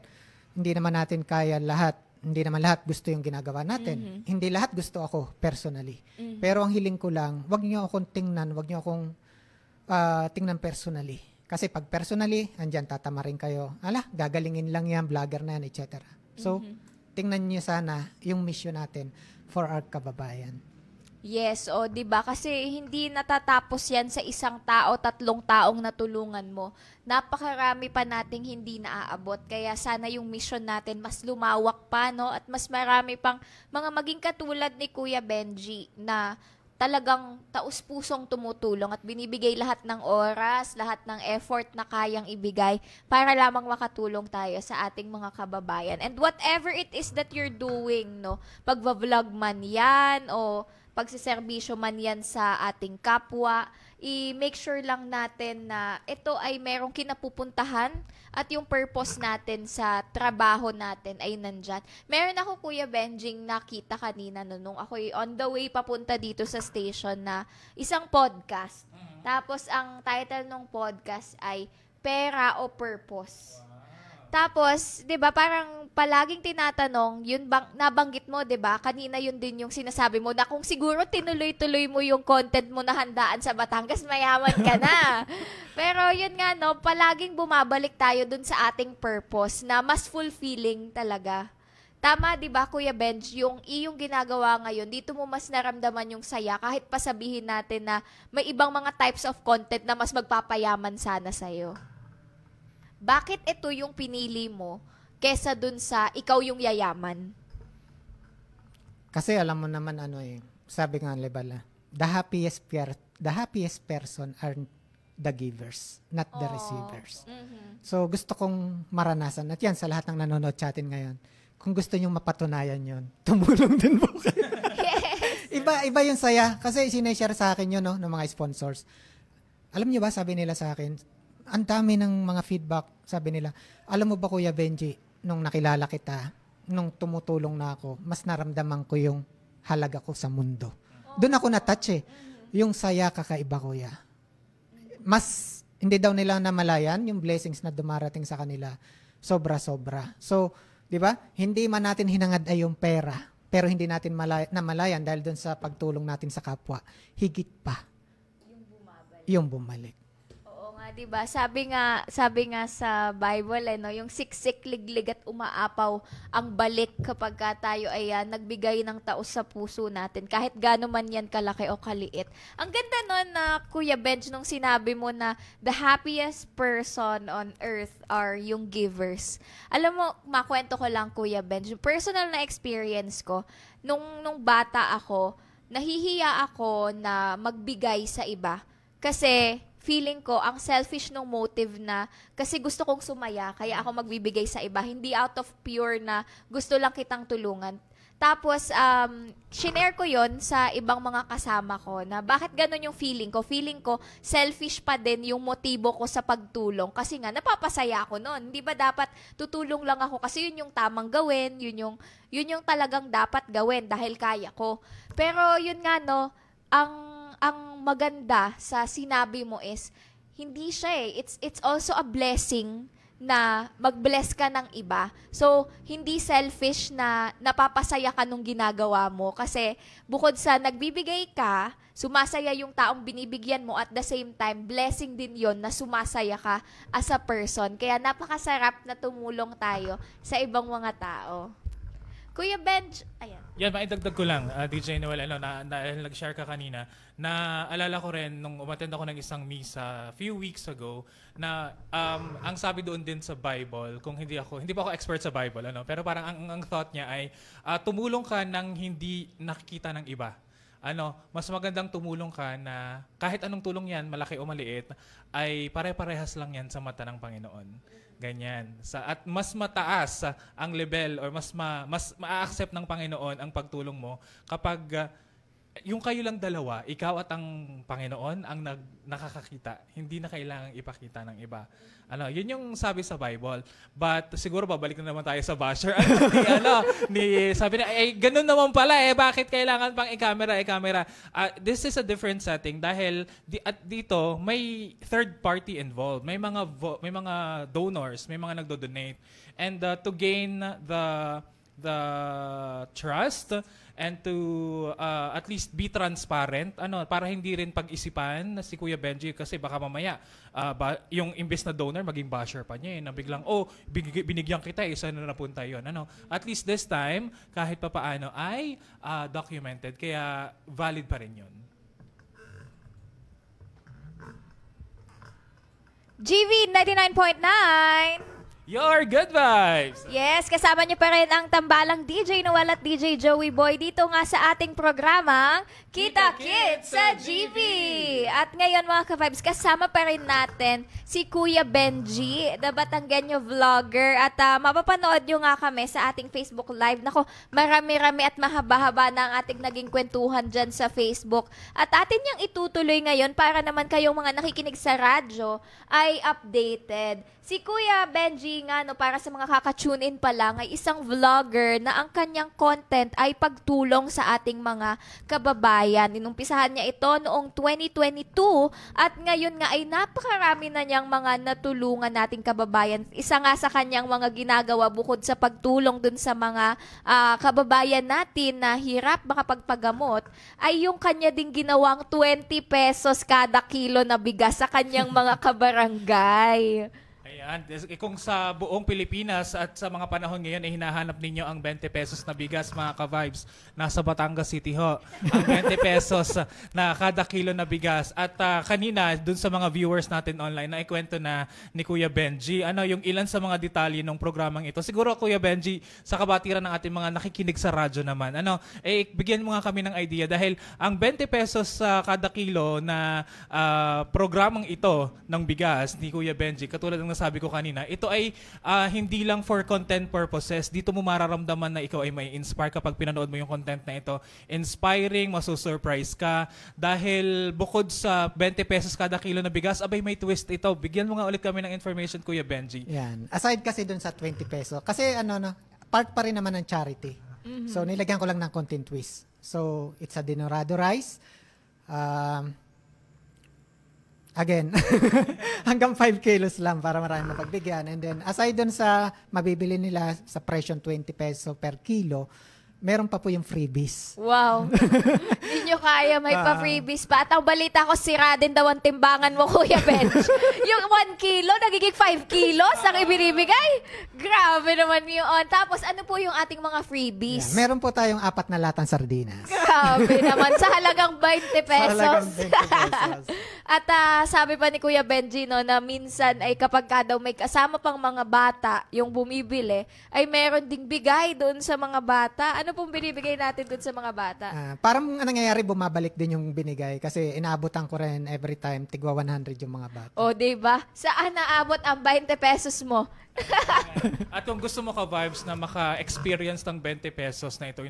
hindi naman natin kaya lahat. Hindi naman lahat gusto yung ginagawa natin. Hindi lahat gusto ako, personally. Pero ang hiling ko lang, wag niyo akong tingnan, wag niyo akong tingnan personally. Kasi pag personally, andyan, tatama rin kayo. Gagalingin lang yan, vlogger na yan, etc. So, tingnan niyo sana yung mission natin for our kababayan. Yes, 'di ba? Kasi hindi natatapos 'yan sa isang tao, 3 taong natulungan mo. Napakarami pa nating hindi naaabot. Kaya sana yung mission natin mas lumawak pa, no? At mas marami pang mga maging katulad ni Kuya Benji na talagang taus-pusong tumutulong at binibigay lahat ng oras, lahat ng effort na kayang ibigay para lamang makatulong tayo sa ating mga kababayan. And whatever it is that you're doing, no? Pagva-vlog man 'yan o pagsiservisyo man yan sa ating kapwa, i-make sure lang natin na ito ay merong kinapupuntahan at yung purpose natin sa trabaho natin ay nandyan. Meron ako, Kuya Benjing, nakita kanina nung ako on the way papunta dito sa station na isang podcast. Tapos, ang title ng podcast ay Pera o Purpose. Tapos, 'di ba, parang palaging tinatanong, yun bang nabanggit mo, 'di ba? Kanina yun din yung sinasabi mo na kung siguro tinuloy-tuloy mo yung content mo na handaan sa Batangas, mayaman ka na. Pero yun nga, no, palaging bumabalik tayo dun sa ating purpose na mas fulfilling talaga. Tama, 'di ba, Kuya Benj, yung iyong ginagawa ngayon, dito mo mas naramdaman yung saya kahit pa sabihin natin na may ibang mga types of content na mas magpapayaman sana sa'yo. Bakit ito yung pinili mo kesa dun sa ikaw yung yayaman? Kasi alam mo naman sabi nga Lebala, the happiest person are the givers, not the receivers. So gusto kong maranasan at yan sa lahat ng nanonood sa atin ngayon. Kung gusto nyong mapatunayan yon, tumulong din po kayo. Yes. Iba yung saya kasi sineshare sa akin yun ng mga sponsors. Alam niyo ba, sabi nila sa akin, ang dami ng mga feedback, sabi nila, alam mo ba Kuya Benji, nung nakilala kita, nung tumutulong na ako, mas naramdaman ko yung halaga ko sa mundo. Doon ako na-touch Yung saya kakaiba, Kuya. Mas, hindi daw nila namalayan yung blessings na dumarating sa kanila. Sobra-sobra. So, di ba? Hindi man natin hinangad ay yung pera, pero hindi natin namalayan dahil doon sa pagtulong natin sa kapwa. Higit pa. Yung bumalik. 'Di ba? Sabi nga sa Bible yung siksik, liglig at umaapaw ang balik kapag tayo ay nagbigay ng taos sa puso natin kahit gaano man yan kalaki o kaliit. Ang ganda nun na Kuya Benj nung sinabi mo na the happiest person on earth are yung givers. Alam mo, makwento ko lang Kuya Benj, personal na experience ko nung bata ako, nahihiya ako na magbigay sa iba kasi feeling ko, ang selfish nung motive na kasi gusto kong sumaya, kaya ako magbibigay sa iba. Hindi out of pure na gusto lang kitang tulungan. Tapos, shinare ko yon sa ibang mga kasama ko na bakit ganun yung feeling ko. Feeling ko, selfish pa din yung motibo ko sa pagtulong. Kasi nga, napapasaya ako noon. Hindi ba dapat tutulong lang ako kasi yun yung tamang gawin, yun yung talagang dapat gawin dahil kaya ko. Pero yun nga, no, ang maganda sa sinabi mo is, hindi siya it's also a blessing na mag-bless ka ng iba. So, hindi selfish na napapasaya ka nung ginagawa mo. Kasi, bukod sa nagbibigay ka, sumasaya yung taong binibigyan mo, at the same time, blessing din yon na sumasaya ka as a person. Kaya napakasarap na tumulong tayo sa ibang mga tao. Kuya Benj, ayan. Yan, maidagdag ko lang, DJ Noel, dahil nag-share ka kanina, na alala ko rin nung umattend ako ng isang misa few weeks ago, na ang sabi doon din sa Bible, kung hindi pa ako expert sa Bible, pero parang ang thought niya ay tumulong ka nang hindi nakikita ng iba. Mas magandang tumulong ka na kahit anong tulong yan, malaki o maliit, ay pare-parehas lang yan sa mata ng Panginoon. Ganyan. At mas mataas ang level or mas ma-accept ng Panginoon ang pagtulong mo kapag yung kayo lang dalawa, ikaw at ang Panginoon ang nakakakita. Hindi na kailangang ipakita ng iba. Yun yung sabi sa Bible. But siguro babalik na naman tayo sa basher. Sabi na, ganun naman pala bakit kailangan pang i-camera? This is a different setting dahil dito may third party involved. May mga donors, may mga nagdo-donate. And to gain the trust and to at least be transparent, para hindi rin pag-isipan na si Kuya Benji, kasi baka mamaya yung imbes na donor maging basher pa niya na biglang binigyan kita, saan na napunta yun. At least this time kahit papaano ay documented, kaya valid pa rin yun. GV 99.9. Your good vibes! Yes, kasama niyo pa rin ang tambalang DJ Noel at DJ Joey Boy dito nga sa ating programang Kita Kids sa GV. At ngayon mga ka-vibes, kasama pa rin natin si Kuya Benji, the Batanggenyo vlogger. At mapapanood nyo nga kami sa ating Facebook Live. Nako, marami-rami at mahaba-haba na ang ating naging kwentuhan dyan sa Facebook. At atin niyang itutuloy ngayon para naman kayong mga nakikinig sa radyo ay updated. Si Kuya Benji nga, para sa mga kaka-tune in pa lang, ay isang vlogger na ang kanyang content ay pagtulong sa ating mga kababayan. Inumpisahan niya ito noong 2022 at ngayon nga ay napakarami na niyang mga natulungan nating kababayan. Isa nga sa kanyang mga ginagawa bukod sa pagtulong dun sa mga kababayan natin na hirap makapagpagamot, ay yung kanya ding ginawang 20 pesos kada kilo na bigas sa kanyang mga kabarangay. Ayan. Kung sa buong Pilipinas at sa mga panahon ngayon ay hinahanap ninyo ang 20 pesos na bigas, mga ka-vibes, nasa Batangas City ho. Ang 20 pesos na kada kilo na bigas. At kanina, dun sa mga viewers natin online, naikwento na ni Kuya Benji, yung ilan sa mga detalye ng programang ito. Siguro, Kuya Benji, sa kabatiran ng ating mga nakikinig sa radyo naman, bigyan mo nga kami ng idea dahil ang 20 pesos sa kada kilo na programang ito ng bigas ni Kuya Benji, katulad ng sabi ko kanina, ito ay hindi lang for content purposes. Dito mo mararamdaman na ikaw ay may inspire kapag pinanood mo yung content na ito. Inspiring, masusurprise ka. Dahil bukod sa 20 pesos kada kilo na bigas, abay may twist ito. Bigyan mo nga ulit kami ng information, Kuya Benji. Yan. Aside kasi dun sa 20 peso, kasi part pa rin naman ng charity. Mm-hmm. So nilagyan ko lang ng content twist. So it's a dinorado rice. Again, hanggang 5 kilos lang para maraming mapagbigyan. And then, aside dun sa mabibili nila sa presyong 20 peso per kilo, meron pa po yung freebies. Wow. Hindi nyo kaya, may pa-freebies pa. At ang balita ko, sira din daw ang timbangan mo, Kuya Benj. Yung 1 kilo, nagiging 5 kilos ang ibinibigay. Grabe naman yun. Tapos, ano po yung ating mga freebies? Yeah, meron po tayong 4 na latang sardinas. Grabe naman. Sa halagang 20 pesos. Sa halagang 20 pesos. At sabi pa ni Kuya Benji, na minsan ay kapag daw may kasama pang mga bata, yung bumibili, ay meron ding bigay doon sa mga bata. Ano pong binibigay natin doon sa mga bata? Parang nangyayari, bumabalik din yung binigay kasi inaabotan ko rin every time tigwa 100 yung mga bata. O, diba? Saan naabot ang 20 pesos mo? At kung gusto mo ka-vibes na maka-experience ng 20 pesos na ito,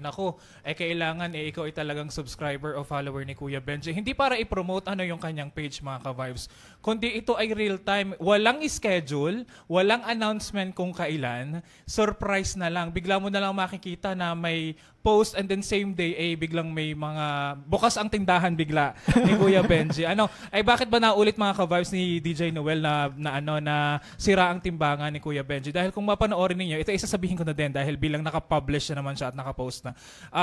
kailangan ikaw ay talagang subscriber o follower ni Kuya Benji. Hindi para i-promote yung kanyang page, mga ka-vibes, kundi ito ay real-time. Walang schedule, walang announcement kung kailan. Surprise na lang. Bigla mo na lang makikita na may post and then same day biglang may mga bukas ang tindahan bigla ni Kuya Benji. Bakit ba naulit mga ka-vibes ni DJ Noel na sira ang timbangan ni Kuya Benji? Dahil kung mapanoorin niyo, ito isasabihin ko na din dahil bilang naka-publish na naman siya at naka-post na.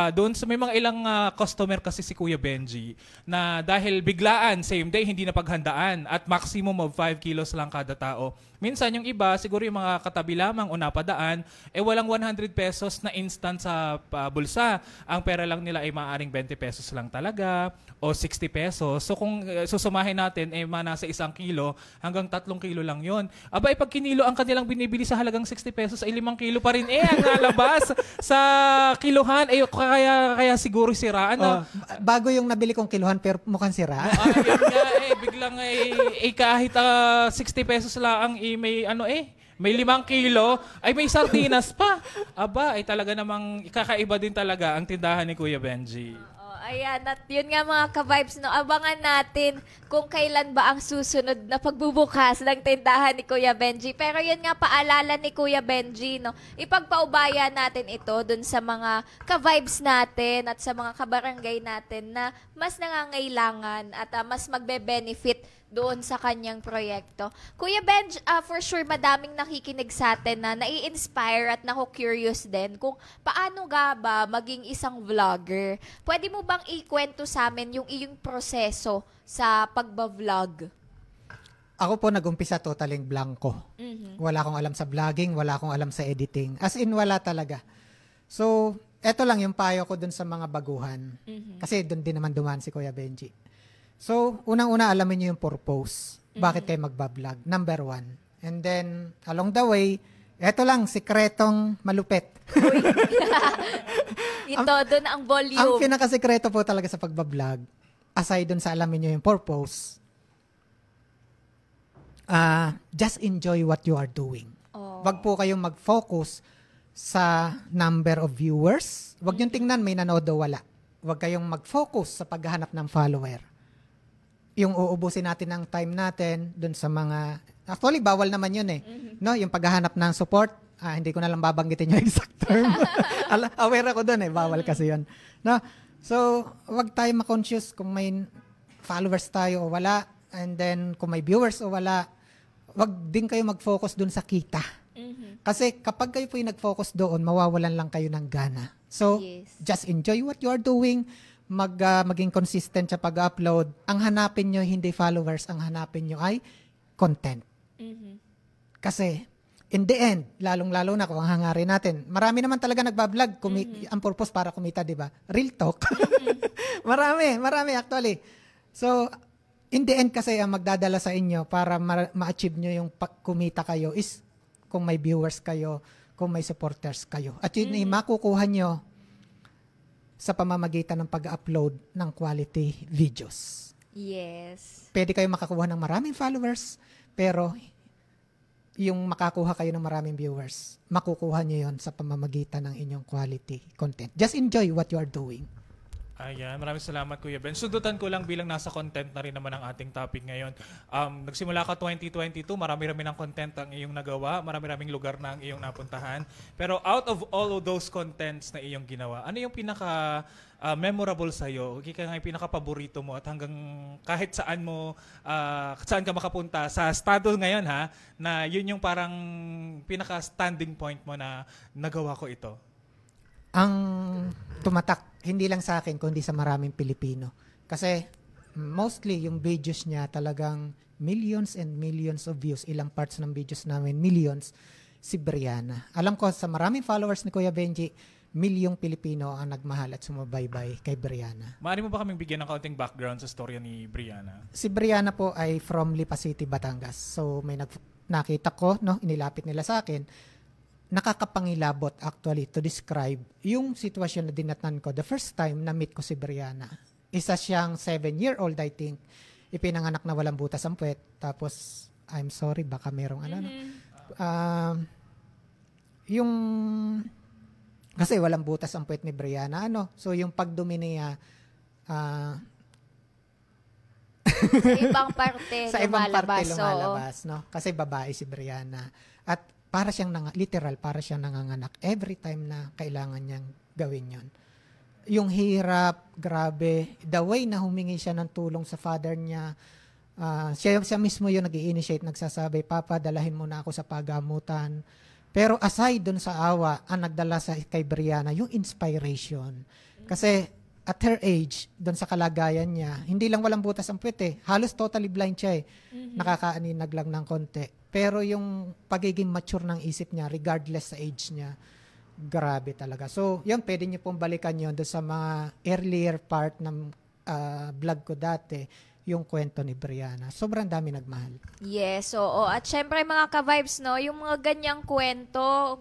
Doon sa may mga ilang customer kasi si Kuya Benji na dahil biglaan same day hindi na paghandaan at maximum of 5 kilos lang kada tao. Minsan yung iba, siguro yung mga katabi lamang o napadaan, walang 100 pesos na instant sa bulsa. Ang pera lang nila ay maaaring 20 pesos lang talaga o 60 pesos. So kung susumahin natin, nasa 1 kilo hanggang 3 kilo lang yon. Pag kinilo ang kanilang binibili sa halagang 60 pesos ay 5 kilo pa rin ang nalabas sa kiluhan. Kaya siguro siraan. Bago yung nabili kong kiluhan pero mukhang sira. Yun nga biglang kahit 60 pesos lang may 5 kilo, ay may sardinas pa. Talaga namang kakaiba din talaga ang tindahan ni Kuya Benji. Ayan, at yun nga mga ka-vibes, no, abangan natin kung kailan ba ang susunod na pagbubukas ng tindahan ni Kuya Benji. Pero yun nga, paalala ni Kuya Benji, no, ipagpaubaya natin ito dun sa mga ka-vibes natin at sa mga kabarangay natin na mas nangangailangan at mas magbe-benefit doon sa kanyang proyekto. Kuya Benj, for sure madaming nakikinig sa atin na nai-inspire at nako-curious din kung paano nga ba maging isang vlogger. Pwede mo bang ikwento sa amin yung iyong proseso sa pagba-vlog? Ako po nag-umpisa totaling blanco. Wala akong alam sa vlogging, wala akong alam sa editing. As in, wala talaga. So, eto lang yung payo ko dun sa mga baguhan. Kasi dun din naman dumaan si Kuya Benji. So, unang-una alamin nyo yung purpose. Bakit kayo magbablog? Number 1. And then, along the way, eto lang, sikretong malupit. Ito, doon ang volume. Ang pinakasikreto po talaga sa pagbablog, aside dun sa alamin nyo yung purpose, just enjoy what you are doing. Wag po kayong mag-focus sa number of viewers. Wag nyo tingnan may nanood o wala. Wag kayong mag-focus sa paghahanap ng follower. Yung uubusin natin ng time natin dun sa mga, actually bawal naman yun no, yung paghahanap ng support, hindi ko na lang babanggitin yung exact term. Aware ako dun bawal kasi yun, no. So wag tayo ma-conscious kung may followers tayo o wala, and then kung may viewers o wala, wag din kayo mag-focus dun sa kita. Kasi kapag kayo po yung nag-focus doon, mawawalan lang kayo ng gana. So just enjoy what you are doing. Maging consistent sa pag-upload. Ang hanapin nyo hindi followers, ang hanapin nyo ay content. Kasi in the end, lalong-lalo na kung ang hangarin natin, marami naman talaga nagbablog, ang purpose para kumita, di ba? Real talk. marami actually. So, in the end kasi ang magdadala sa inyo para ma-achieve nyo yung kumita kayo is kung may viewers kayo, kung may supporters kayo. At yun ay makukuha nyo sa pamamagitan ng pag-upload ng quality videos. Yes. Pwede kayo makakuha ng maraming followers, pero yung makakuha kayo ng maraming viewers, makukuha nyo yon sa pamamagitan ng inyong quality content. Just enjoy what you are doing. Ayan, maraming salamat Kuya Ben. Sundutan ko lang bilang nasa content na rin naman ang ating topic ngayon. Nagsimula ka 2022, marami-rami ng content ang iyong nagawa, marami-raming lugar na ang iyong napuntahan. Pero out of all of those contents na iyong ginawa, ano yung pinaka memorable sa'yo? Kaya nga yung pinaka-paborito mo at hanggang kahit saan ka makapunta sa estado ngayon na yun yung parang pinaka-standing point mo na nagawa ko ito? Ang tumatak, hindi lang sa akin, kundi sa maraming Pilipino. Kasi mostly yung videos niya talagang millions and millions of views. Ilang parts ng videos namin, millions, si Brianna. Alam ko sa maraming followers ni Kuya Benji, milyong Pilipino ang nagmahal at sumabaybay kay Brianna. Maaari mo ba kaming bigyan ng kaunting background sa storya ni Brianna? Si Brianna po ay from Lipa City, Batangas. So may nakita ko, inilapit nila sa akin, nakakapangilabot actually to describe yung sitwasyon na dinatnan ko the first time na meet ko si Brianna. Isa siyang 7-year-old, I think. Ipinanganak na walang butas ang puwet. Tapos, I'm sorry, baka merong yung kasi walang butas ang puwet ni Brianna. So, yung pagdumi niya sa ibang parte sa ibang parte lumalabas. lumalabas, no? Kasi babae si Brianna. At para siyang nanganganak every time na kailangan niyang gawin yon. yung hirap, grabe. The way na humingi siya ng tulong sa father niya, siya mismo yung nag-i-initiate, nagsasabi, Papa, dalahin mo na ako sa pagamutan. Pero aside dun sa awa, ang nagdala kay Brianna, yung inspiration. Kasi at her age, dun sa kalagayan niya, hindi lang walang butas ang puwet eh. Halos totally blind siya eh. Nakakaaninag lang ng konti. Pero yung pagiging mature ng isip niya, regardless sa age niya, grabe talaga. So, yun, pwede niyo pong balikan yun doon sa mga earlier part ng vlog ko dati, yung kwento ni Brianna. Sobrang dami nagmahal. Yes, oo. At syempre mga ka-vibes, no, yung mga ganyang kwento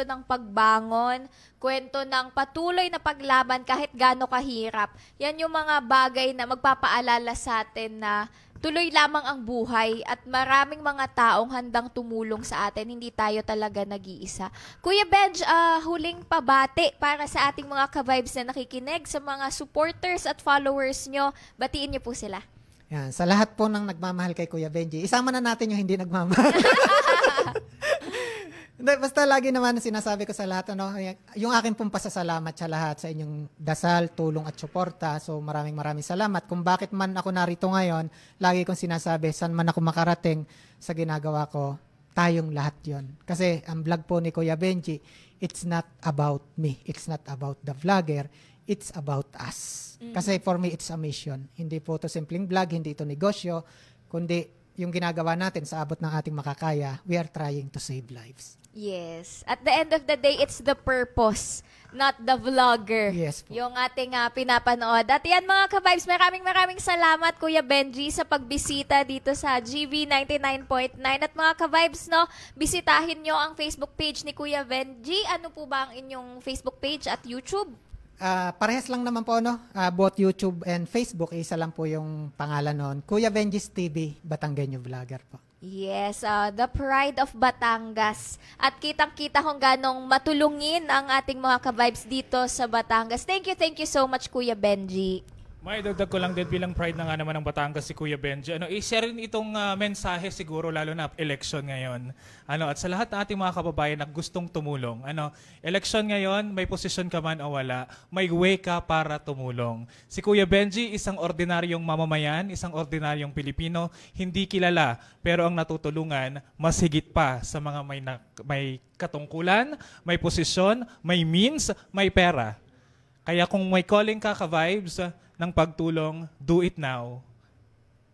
ng pagbangon, kwento ng patuloy na paglaban kahit gaano kahirap. Yan yung mga bagay na magpapaalala sa atin na tuloy lamang ang buhay at maraming mga taong handang tumulong sa atin. Hindi tayo talaga nag-iisa. Kuya Benj, huling pabati para sa ating mga ka-vibes na nakikinig, sa mga supporters at followers nyo. Batiin nyo po sila. Yan, sa lahat po ng nagmamahal kay Kuya Benji, isama na natin yung hindi nagmamahal. Hindi, basta lagi naman sinasabi ko sa lahat, yung akin pong pasasalamat sa lahat sa inyong dasal, tulong at suporta. So maraming salamat. Kung bakit man ako narito ngayon, lagi kong sinasabi, saan man ako makarating sa ginagawa ko, tayong lahat yon. Kasi ang vlog po ni Kuya Benji, it's not about me. It's not about the vlogger. It's about us. Kasi for me, it's a mission. Hindi po ito simpleng vlog, hindi ito negosyo, kundi yung ginagawa natin sa abot ng ating makakaya, we are trying to save lives. Yes. At the end of the day, it's the purpose, not the vlogger. Yes po. Yung ating pinapanood. At yan mga ka-vibes, maraming salamat Kuya Benji sa pagbisita dito sa GV 99.9. At mga ka-vibes, no, bisitahin nyo ang Facebook page ni Kuya Benji. Ano po ba ang inyong Facebook page at YouTube? Parehas lang naman po, no? Both YouTube and Facebook, isa lang po yung pangalan nun. Kuya Benji's TV, Batanggenyo Vlogger po. Yes, the pride of Batangas. At kitang-kita kung ganong matulungin ang ating mga ka-vibes dito sa Batangas. Thank you so much, Kuya Benji. May dagdag ko lang din bilang pride na nga naman ng Batangas si Kuya Benji. I-share rin itong mensahe siguro lalo na election ngayon. At sa lahat ng ating mga kababayan na gustong tumulong. Election ngayon, may posisyon ka man o wala, may way ka para tumulong. Si Kuya Benji, isang ordinaryong mamamayan, isang ordinaryong Pilipino, hindi kilala, pero ang natutulungan, mas higit pa sa mga may katungkulan, may posisyon, may means, may pera. Kaya kung may calling ka ka-vibes ng pagtulong, do it now.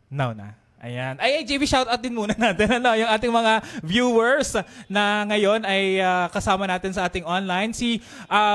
Now na. Ayan. Ay, JB, shoutout din muna natin. Yung ating mga viewers na ngayon ay kasama natin sa ating online. Si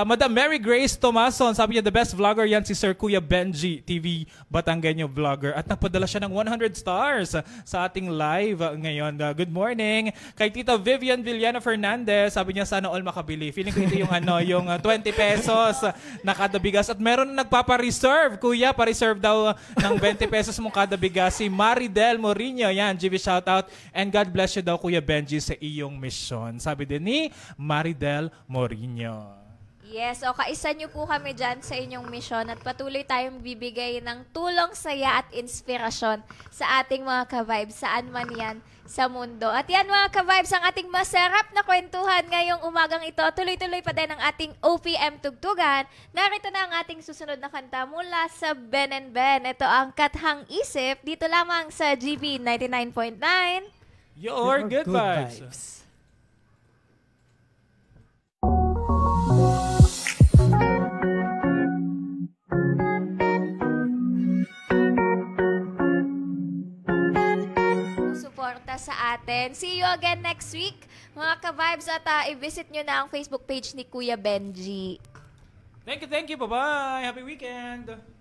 Madam Mary Grace Tomason, sabi niya, the best vlogger yan si Sir Kuya Benji, TV Batanggenyo Vlogger. At nagpadala siya ng 100 stars sa ating live ngayon. Good morning. Kay Tita Vivian Villana Fernandez, sabi niya, sana all makabili. Feeling ko ito yung, yung 20 pesos na kada bigas. At meron na nagpapa-reserve. Kuya, pa-reserve daw ng 20 pesos mong kada bigas. Si Maridel Morinho, yan, GV shoutout. And God bless you daw, Kuya Benji, sa iyong mission. Sabi din ni Maridel Morinho. Yes, o kaisa nyo po kami dyan sa inyong misyon at patuloy tayong bibigay ng tulong, saya at inspirasyon sa ating mga ka-vibes, saan man yan sa mundo. At yan mga ka-vibes, ang ating masarap na kwentuhan ngayong umagang ito. Tuloy-tuloy pa din ang ating OPM Tugtugan. Narito na ang ating susunod na kanta mula sa Ben and Ben. Ito ang Kathang Isip, dito lamang sa GV 99.9. Your good vibes. Suporta sa atin. See you again next week, mga ka-vibes, at i-visit nyo na ang Facebook page ni Kuya Benji. Thank you. Bye-bye. Happy weekend.